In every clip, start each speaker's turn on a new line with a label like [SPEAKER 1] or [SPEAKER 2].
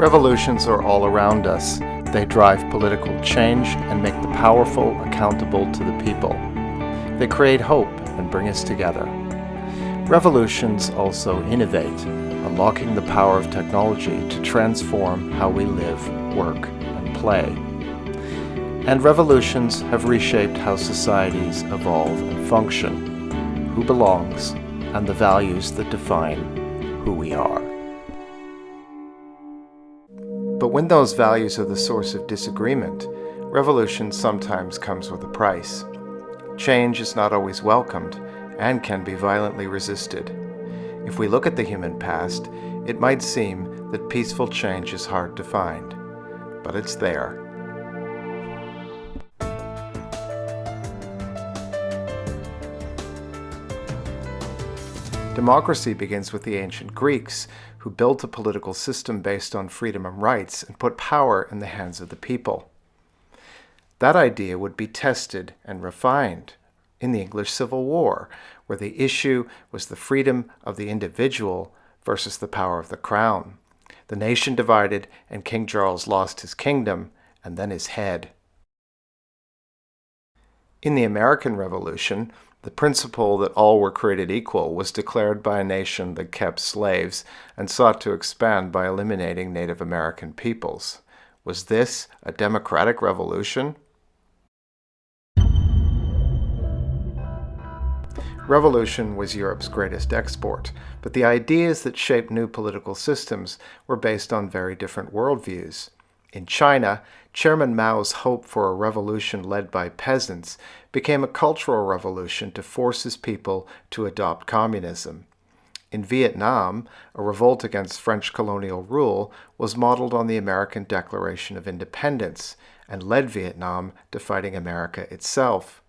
[SPEAKER 1] Revolutions are all around us. They drive political change and make the powerful accountable to the people. They create hope and bring us together. Revolutions also innovate, unlocking the power of technology to transform how we live, work, and play. And revolutions have reshaped how societies evolve and function, who belongs, and the values that define who we are. But when those values are the source of disagreement, revolution sometimes comes with a price. Change is not always welcomed and can be violently resisted. If we look at the human past, it might seem that peaceful change is hard to find, but it's there. Democracy begins with the ancient Greeks, who built a political system based on freedom and rights and put power in the hands of the people. That idea would be tested and refined in the English Civil War, where the issue was the freedom of the individual versus the power of the crown. The nation divided, and King Charles lost his kingdom and then his head. In the American Revolution, the principle that all were created equal was declared by a nation that kept slaves and sought to expand by eliminating Native American peoples. Was this a democratic revolution? Revolution was Europe's greatest export, but the ideas that shaped new political systems were based on very different worldviews. In China, Chairman Mao's hope for a revolution led by peasants became a cultural revolution to force his people to adopt communism. In Vietnam, a revolt against French colonial rule was modeled on the American Declaration of Independence and led Vietnam to fighting America itself.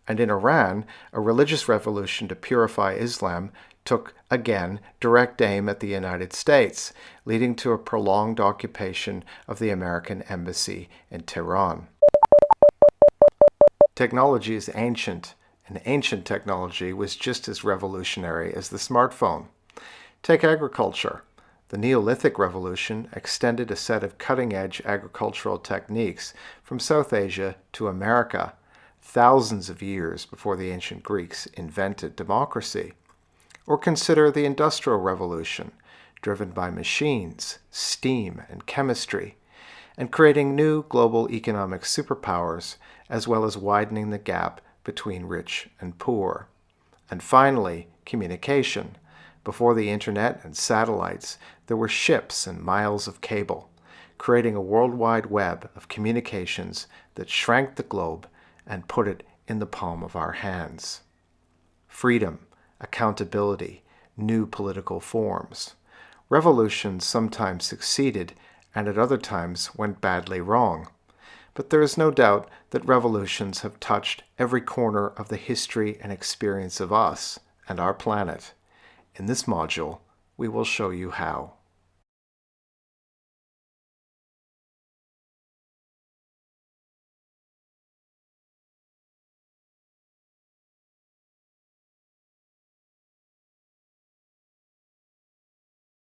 [SPEAKER 1] And in Iran, a religious revolution to purify Islam took, again, direct aim at the United States, leading to a prolonged occupation of the American embassy in Tehran. Technology is ancient, and ancient technology was just as revolutionary as the smartphone. Take agriculture. The Neolithic Revolution extended a set of cutting-edge agricultural techniques from South Asia to America, thousands of years before the ancient Greeks invented democracy. Or consider the Industrial Revolution, driven by machines, steam, and chemistry, and creating new global economic superpowers, as well as widening the gap between rich and poor. And finally, communication. Before the internet and satellites, there were ships and miles of cable, creating a worldwide web of communications that shrank the globe and put it in the palm of our hands. Freedom, accountability, new political forms. Revolutions sometimes succeeded and at other times went badly wrong. But there is no doubt that revolutions have touched every corner of the history and experience of us and our planet. In this module, we will show you how.